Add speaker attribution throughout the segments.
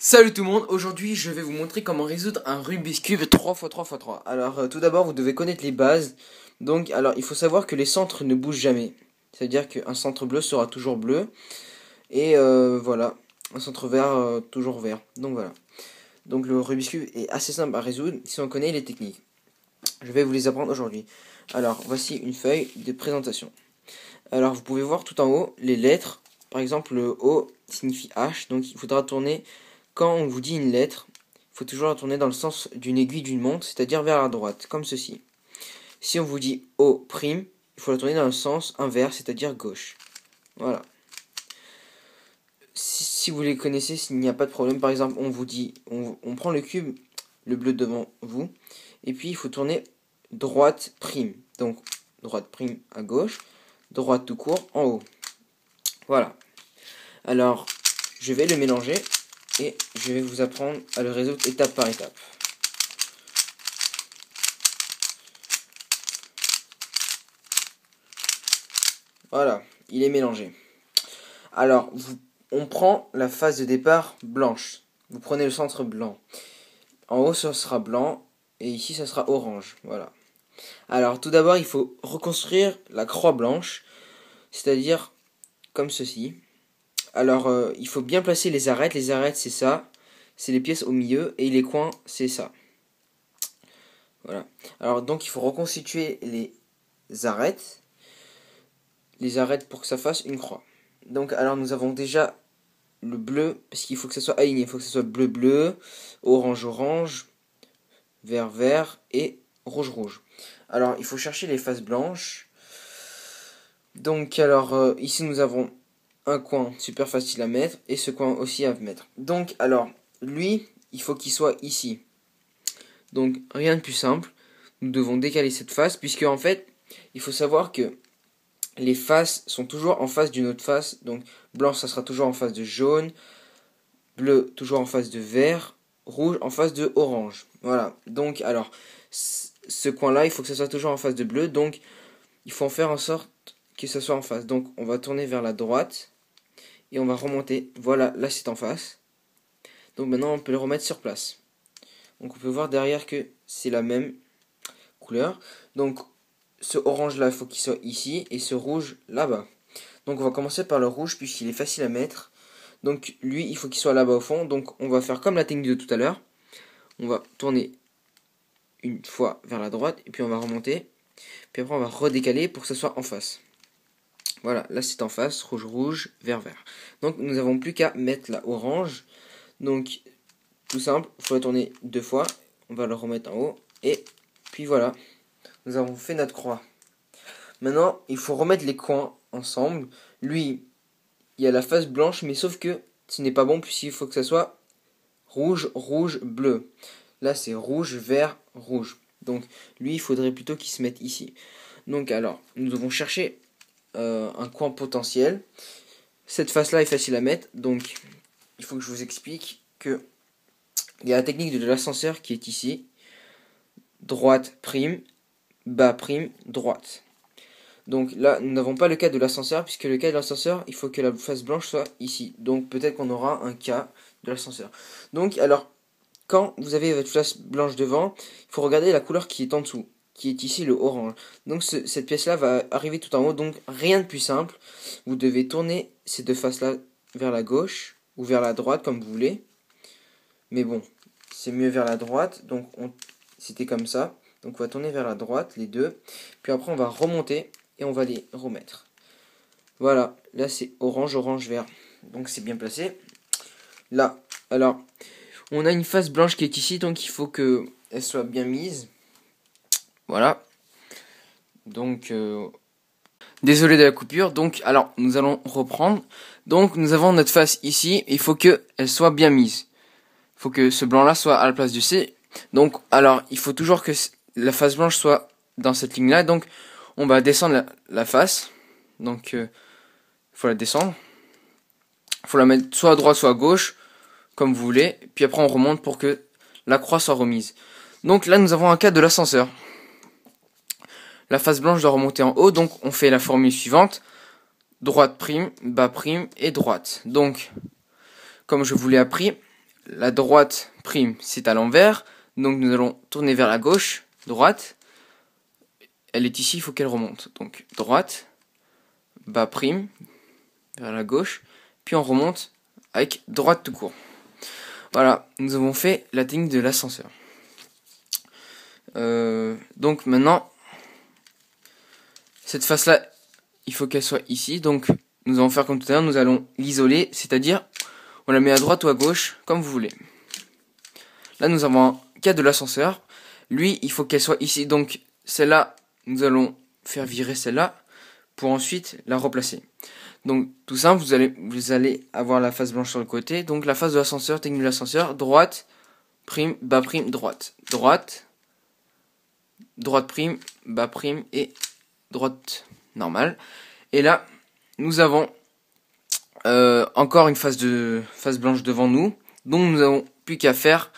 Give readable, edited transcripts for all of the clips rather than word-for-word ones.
Speaker 1: Salut tout le monde, aujourd'hui je vais vous montrer comment résoudre un Rubik's Cube 3x3x3. Alors tout d'abord vous devez connaître les bases. Donc il faut savoir que les centres ne bougent jamais. C'est-à-dire qu'un centre bleu sera toujours bleu. Et voilà, un centre vert toujours vert. Donc voilà. Donc le Rubik's Cube est assez simple à résoudre si on connaît les techniques. Je vais vous les apprendre aujourd'hui. Alors voici une feuille de présentation. Alors vous pouvez voir tout en haut les lettres. Par exemple le O signifie H, donc il faudra tourner. Quand on vous dit une lettre, il faut toujours la tourner dans le sens d'une aiguille d'une montre, c'est-à-dire vers la droite, comme ceci. Si on vous dit O', il faut la tourner dans le sens inverse, c'est-à-dire gauche. Voilà. Si vous les connaissez, s'il n'y a pas de problème, par exemple, on vous dit, on prend le cube, le bleu devant vous, et puis il faut tourner droite prime. Donc, droite prime à gauche, droite tout court en haut. Voilà. Alors, je vais le mélanger. Et je vais vous apprendre à le résoudre étape par étape. Voilà, il est mélangé. Alors, on prend la phase de départ blanche. Vous prenez le centre blanc. En haut, ça sera blanc. Et ici, ça sera orange. Voilà. Alors, tout d'abord, il faut reconstruire la croix blanche. C'est-à-dire comme ceci. Alors, il faut bien placer les arêtes. Les arêtes, c'est ça. C'est les pièces au milieu. Et les coins, c'est ça. Voilà. Alors, donc, il faut reconstituer les arêtes. Les arêtes pour que ça fasse une croix. Donc, alors, nous avons déjà le bleu. Parce qu'il faut que ça soit aligné. Il faut que ça soit bleu-bleu, orange-orange, vert-vert et rouge-rouge. Alors, il faut chercher les faces blanches. Donc, alors, ici, nous avons un coin super facile à mettre et ce coin aussi à mettre. Donc alors lui il faut qu'il soit ici. Donc rien de plus simple, nous devons décaler cette face puisque en fait il faut savoir que les faces sont toujours en face d'une autre face. Donc blanc ça sera toujours en face de jaune, bleu toujours en face de vert, rouge en face de orange. Voilà, donc alors ce coin là il faut que ça soit toujours en face de bleu, donc il faut en faire en sorte que ça soit en face. Donc on va tourner vers la droite et on va remonter. Voilà, là c'est en face. Donc maintenant on peut le remettre sur place. Donc on peut voir derrière que c'est la même couleur. Donc ce orange là il faut qu'il soit ici et ce rouge là-bas. Donc on va commencer par le rouge puisqu'il est facile à mettre. Donc lui il faut qu'il soit là-bas au fond. Donc on va faire comme la technique de tout à l'heure. On va tourner une fois vers la droite et puis on va remonter. Puis après on va redécaler pour que ce soit en face. Voilà, là c'est en face, rouge, rouge, vert, vert. Donc nous n'avons plus qu'à mettre la orange. Donc tout simple, il faut la tourner deux fois. On va le remettre en haut. Et puis voilà, nous avons fait notre croix. Maintenant, il faut remettre les coins ensemble. Lui, il y a la face blanche, mais sauf que ce n'est pas bon puisqu'il faut que ça soit rouge, rouge, bleu. Là c'est rouge, vert, rouge. Donc lui, il faudrait plutôt qu'il se mette ici. Donc alors, nous devons chercher un coin potentiel. Cette face là est facile à mettre, donc il faut que je vous explique que il y a la technique de l'ascenseur qui est ici. Droite prime, bas prime, droite. Donc là nous n'avons pas le cas de l'ascenseur, puisque le cas de l'ascenseur il faut que la face blanche soit ici. Donc peut-être qu'on aura un cas de l'ascenseur. Donc alors quand vous avez votre face blanche devant, il faut regarder la couleur qui est en dessous, qui est ici le orange. Donc cette pièce-là va arriver tout en haut, donc rien de plus simple. Vous devez tourner ces deux faces-là vers la gauche ou vers la droite comme vous voulez. Mais bon, c'est mieux vers la droite, donc c'était comme ça. Donc on va tourner vers la droite, les deux. Puis après on va remonter et on va les remettre. Voilà, là c'est orange, orange, vert. Donc c'est bien placé. Là, alors... on a une face blanche qui est ici, donc il faut qu'elle soit bien mise. Voilà. Donc, désolé de la coupure. Donc, alors, nous allons reprendre. Donc, nous avons notre face ici. Il faut qu'elle soit bien mise. Il faut que ce blanc-là soit à la place du C. Donc, alors, il faut toujours que la face blanche soit dans cette ligne-là. Donc, on va descendre la face. Donc, il faut la descendre. Il faut la mettre soit à droite, soit à gauche, comme vous voulez, puis après on remonte pour que la croix soit remise. Donc là nous avons un cas de l'ascenseur. La face blanche doit remonter en haut, donc on fait la formule suivante. Droite prime, bas prime et droite. Donc, comme je vous l'ai appris, la droite prime, c'est à l'envers. Donc nous allons tourner vers la gauche, droite. Elle est ici, il faut qu'elle remonte. Donc droite, bas prime, vers la gauche. Puis on remonte avec droite tout court. Voilà, nous avons fait la technique de l'ascenseur. Donc maintenant, cette face-là, il faut qu'elle soit ici. Donc nous allons faire comme tout à l'heure, nous allons l'isoler, c'est-à-dire on la met à droite ou à gauche, comme vous voulez. Là, nous avons un cas de l'ascenseur. Lui, il faut qu'elle soit ici. Donc celle-là, nous allons faire virer celle-là pour ensuite la replacer. Donc tout simple, vous allez avoir la face blanche sur le côté. Donc la face de l'ascenseur, technique de l'ascenseur, droite, prime, bas prime, droite. Droite, droite prime, bas prime et droite normale. Et là, nous avons encore une face blanche devant nous. Donc nous n'avons plus qu'à faire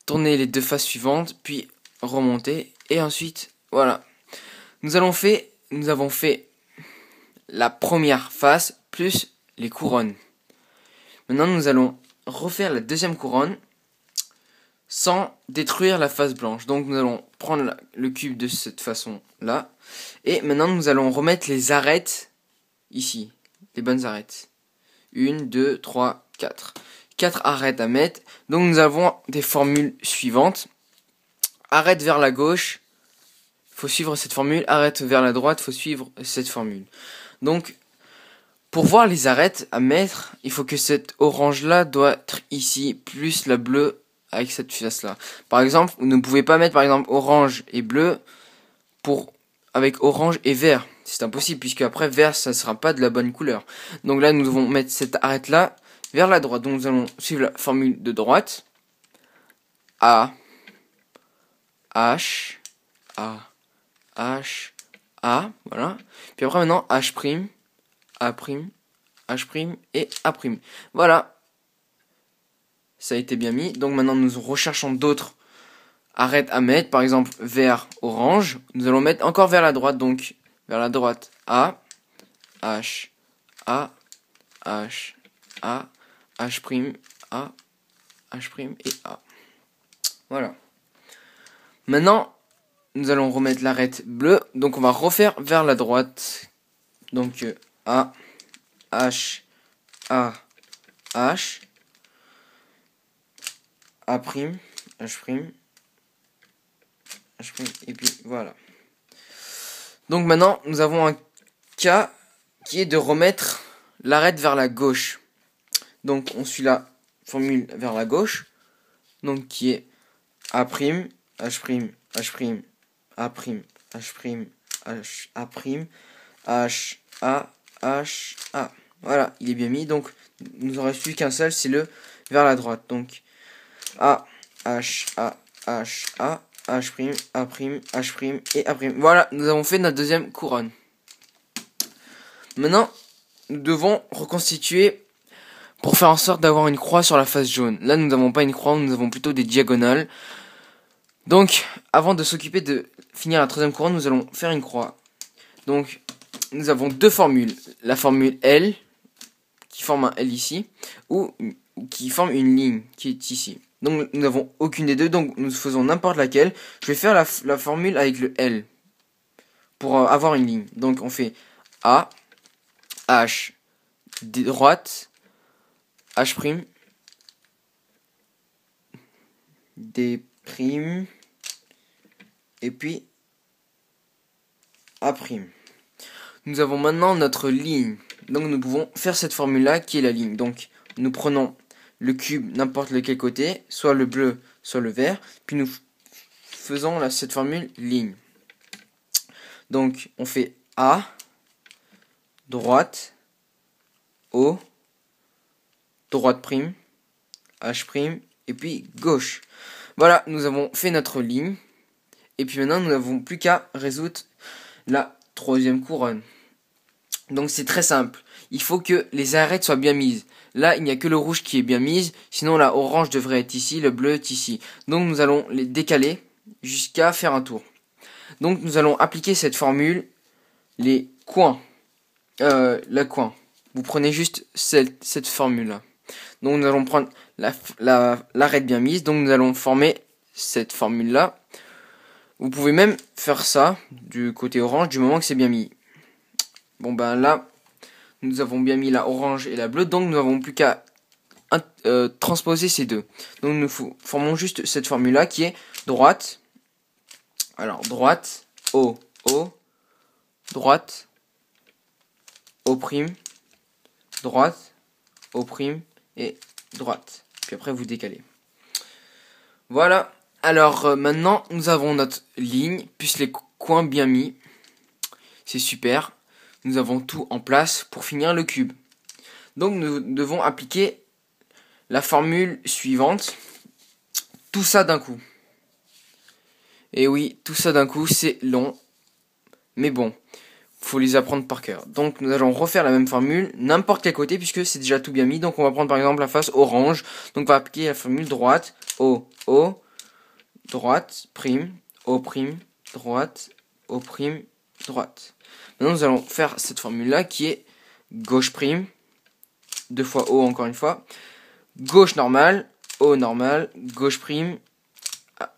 Speaker 1: tourner les deux faces suivantes, puis remonter. Et ensuite, voilà. Nous avons fait la première face plus les couronnes. Maintenant, nous allons refaire la deuxième couronne sans détruire la face blanche. Donc, nous allons prendre le cube de cette façon-là. Et maintenant, nous allons remettre les arêtes ici. Les bonnes arêtes. 1, 2, 3, 4. 4 arêtes à mettre. Donc, nous avons des formules suivantes. Arête vers la gauche. Il faut suivre cette formule. Arête vers la droite. Il faut suivre cette formule. Donc, pour voir les arêtes à mettre, il faut que cette orange-là doit être ici, plus la bleue avec cette face-là. Par exemple, vous ne pouvez pas mettre par exemple orange et bleu avec orange et vert. C'est impossible, puisque après vert, ça ne sera pas de la bonne couleur. Donc là, nous devons mettre cette arête-là vers la droite. Donc nous allons suivre la formule de droite. A, H, A, H, A, voilà. Puis après maintenant H', A', H' et A'. Voilà. Ça a été bien mis. Donc maintenant nous recherchons d'autres arêtes à mettre. Par exemple vert, orange. Nous allons mettre encore vers la droite. Donc vers la droite A, H, A, H, A, H', A, H' et A. Voilà. Maintenant nous allons remettre l'arête bleue. Donc on va refaire vers la droite. Donc A, H, A, H, A', H', H', et puis voilà. Donc maintenant, nous avons un cas qui est de remettre l'arête vers la gauche. Donc on suit la formule vers la gauche. Donc qui est A', H', H', A', H', H', A', H, A, H, A. Voilà, il est bien mis. Donc, il nous en reste plus qu'un seul, c'est le vers la droite. Donc, A, H, A, H, A, H', A', H' et A'. Voilà, nous avons fait notre deuxième couronne. Maintenant, nous devons reconstituer pour faire en sorte d'avoir une croix sur la face jaune. Là, nous n'avons pas une croix, nous avons plutôt des diagonales. Donc, avant de s'occuper de finir la troisième couronne, nous allons faire une croix. Donc, nous avons deux formules. La formule L, qui forme un L ici, ou qui forme une ligne qui est ici. Donc nous n'avons aucune des deux, donc nous faisons n'importe laquelle. Je vais faire la formule avec le L, pour avoir une ligne. Donc on fait A, H, droite, H', D', et puis A'. Nous avons maintenant notre ligne. Donc nous pouvons faire cette formule-là qui est la ligne. Donc nous prenons le cube n'importe lequel côté, soit le bleu, soit le vert. Puis nous faisons cette formule ligne. Donc on fait A, droite, O, droite prime, H', et puis gauche. Voilà, nous avons fait notre ligne. Et puis maintenant nous n'avons plus qu'à résoudre la troisième couronne. Donc c'est très simple. Il faut que les arêtes soient bien mises. Là, il n'y a que le rouge qui est bien mise. Sinon, la orange devrait être ici, le bleu est ici. Donc nous allons les décaler jusqu'à faire un tour. Donc nous allons appliquer cette formule, les coins. Le coin. Vous prenez juste cette formule-là. Donc nous allons prendre l'arête bien mise. Donc nous allons former cette formule-là. Vous pouvez même faire ça du côté orange du moment que c'est bien mis. Bon ben là, nous avons bien mis la orange et la bleue, donc nous n'avons plus qu'à transposer ces deux. Donc nous formons juste cette formule-là qui est droite. Alors droite, O, droite, O', droite, O' et droite. Puis après vous décalez. Voilà. Alors maintenant nous avons notre ligne, plus les coins bien mis. C'est super. Nous avons tout en place pour finir le cube. Donc nous devons appliquer la formule suivante. Tout ça d'un coup. Et oui, tout ça d'un coup, c'est long. Mais bon, faut les apprendre par cœur. Donc nous allons refaire la même formule, n'importe quel côté, puisque c'est déjà tout bien mis. Donc on va prendre par exemple la face orange. Donc on va appliquer la formule droite, O, droite, prime, O', droite, O', droite. Maintenant nous allons faire cette formule-là qui est gauche prime, 2 fois O encore une fois, gauche normale, O normale, gauche prime,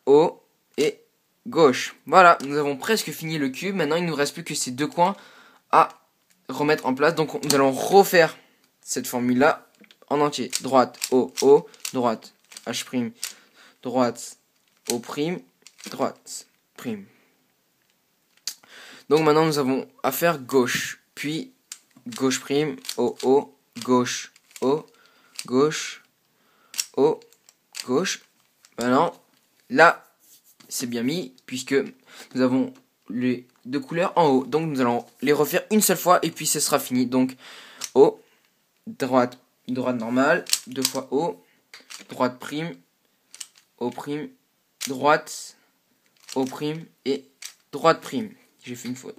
Speaker 1: O et gauche. Voilà, nous avons presque fini le cube. Maintenant il ne nous reste plus que ces deux coins à remettre en place. Donc nous allons refaire cette formule-là en entier. Droite, O, droite, H', droite, O', droite, prime. Donc maintenant nous avons à faire gauche, puis gauche prime, O, gauche, O, gauche, O, gauche. Maintenant, là, c'est bien mis, puisque nous avons les deux couleurs en haut. Donc nous allons les refaire une seule fois, et puis ce sera fini. Donc, O, droite normale, 2 fois O, droite prime, O', droite, O', et droite prime. J'ai fait une faute.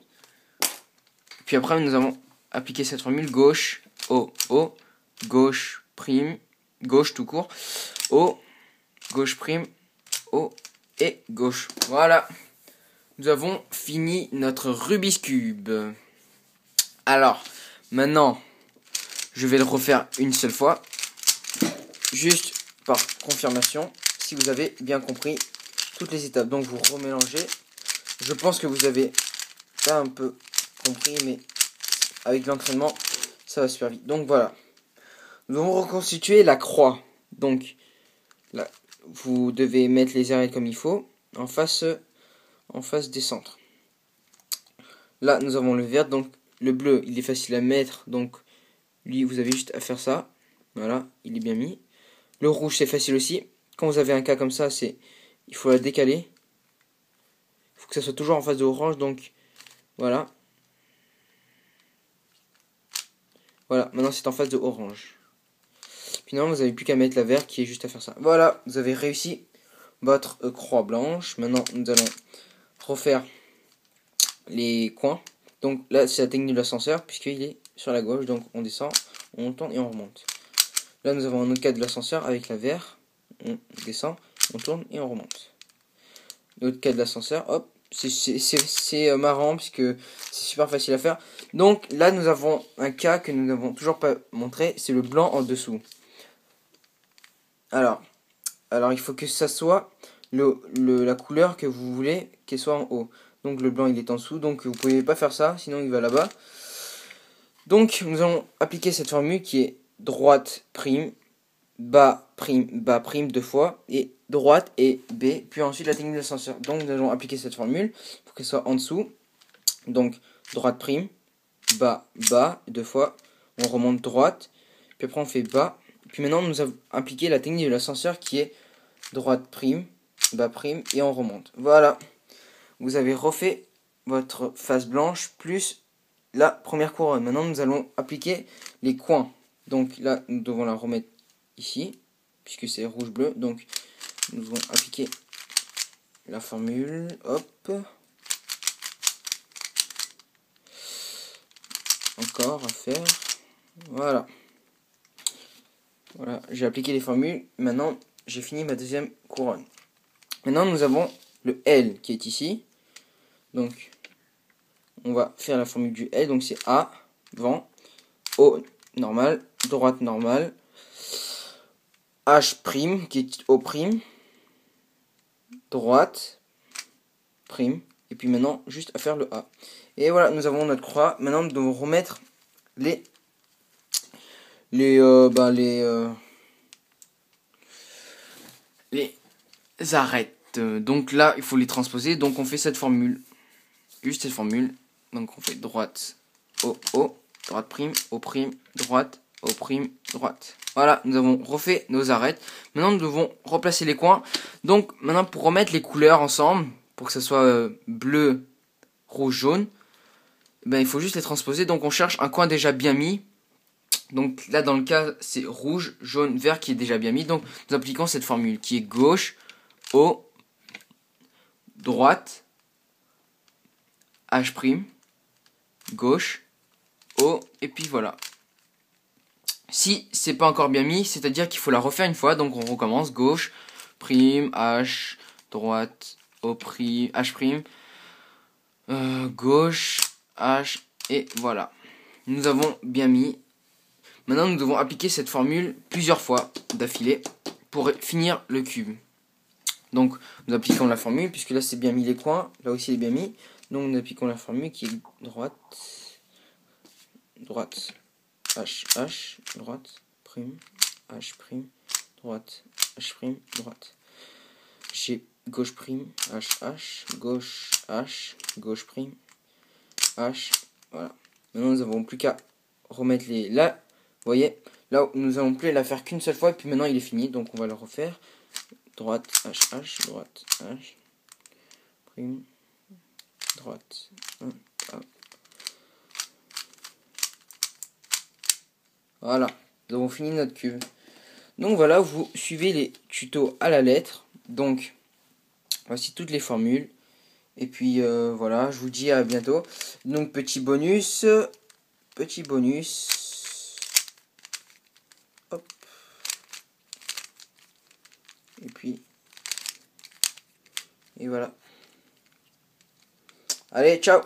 Speaker 1: Puis après, nous avons appliqué cette formule gauche, O, gauche, prime, gauche tout court, O, gauche prime, O et gauche. Voilà. Nous avons fini notre Rubik's Cube. Alors, maintenant, je vais le refaire une seule fois. Juste par confirmation, si vous avez bien compris toutes les étapes. Donc, vous remélangez. Je pense que vous avez pas un peu compris, mais avec l'entraînement, ça va super vite. Donc, voilà. Nous allons reconstituer la croix. Donc, là, vous devez mettre les arrêts comme il faut, en face des centres. Là, nous avons le vert, donc le bleu, il est facile à mettre, donc lui, vous avez juste à faire ça. Voilà, il est bien mis. Le rouge, c'est facile aussi. Quand vous avez un cas comme ça, il faut la décaler. Il faut que ça soit toujours en face de orange, donc voilà. Voilà, maintenant c'est en face de orange. Puis non, vous n'avez plus qu'à mettre la verte qui est juste à faire ça. Voilà, vous avez réussi votre croix blanche. Maintenant, nous allons refaire les coins. Donc là, c'est la technique de l'ascenseur, puisqu'il est sur la gauche. Donc on descend, on tourne et on remonte. Là, nous avons un autre cas de l'ascenseur avec la vert. On descend, on tourne et on remonte. L'autre cas de l'ascenseur, hop. C'est marrant, puisque c'est super facile à faire. Donc là, nous avons un cas que nous n'avons toujours pas montré. C'est le blanc en dessous. Alors, il faut que ça soit la couleur que vous voulez qu'elle soit en haut. Donc le blanc il est en dessous, donc vous ne pouvez pas faire ça, sinon il va là-bas. Donc nous allons appliquer cette formule qui est droite prime, bas prime 2 fois, et droite et B, puis ensuite la technique de l'ascenseur. Donc nous allons appliquer cette formule pour qu'elle soit en dessous. Donc droite prime, bas 2 fois, on remonte droite, puis après on fait bas. Puis maintenant nous avons appliqué la technique de l'ascenseur qui est droite prime, bas prime, et on remonte. Voilà. Vous avez refait votre face blanche plus la première couronne. Maintenant, nous allons appliquer les coins. Donc là, nous devons la remettre ici, puisque c'est rouge-bleu. Donc, nous allons appliquer la formule. Hop. Encore à faire. Voilà. Voilà, j'ai appliqué les formules. Maintenant, j'ai fini ma deuxième couronne. Maintenant, nous avons le L qui est ici. Donc, on va faire la formule du L. Donc, c'est A, vent, O, normal, droite, normale, H' qui est O', droite, prime, et puis maintenant juste à faire le A. Et voilà, nous avons notre croix. Maintenant nous devons remettre les arêtes. Donc là, il faut les transposer. Donc on fait cette formule. Juste cette formule. Donc on fait droite, O, droite prime, O prime, droite, O prime, droite. Voilà, nous avons refait nos arêtes. Maintenant nous devons replacer les coins. Donc maintenant pour remettre les couleurs ensemble, pour que ce soit bleu, rouge, jaune, ben, il faut juste les transposer. Donc on cherche un coin déjà bien mis. Donc là dans le cas c'est rouge, jaune, vert qui est déjà bien mis. Donc nous appliquons cette formule qui est gauche, O, droite, H', gauche, O, et puis voilà. Si c'est pas encore bien mis, c'est-à-dire qu'il faut la refaire une fois, donc on recommence, gauche, prime, H, droite, O', H', gauche, H, et voilà. Nous avons bien mis. Maintenant nous devons appliquer cette formule plusieurs fois d'affilée pour finir le cube. Donc nous appliquons la formule, puisque là c'est bien mis les coins, là aussi il est bien mis. Donc nous appliquons la formule qui est droite, H, droite, prime, H', droite, H', droite. J'ai gauche prime, H, gauche, H, gauche prime, H, voilà. Maintenant nous n'avons plus qu'à remettre les... Là, vous voyez, là nous n'allons plus la faire qu'une seule fois, et puis maintenant il est fini, donc on va le refaire. Droite, H, droite, H, prime, droite, 1, A. Voilà, nous avons fini notre cube. Donc voilà, vous suivez les tutos à la lettre. Donc, voici toutes les formules. Et puis voilà, je vous dis à bientôt. Donc petit bonus. Hop. Et puis, et voilà. Allez, ciao!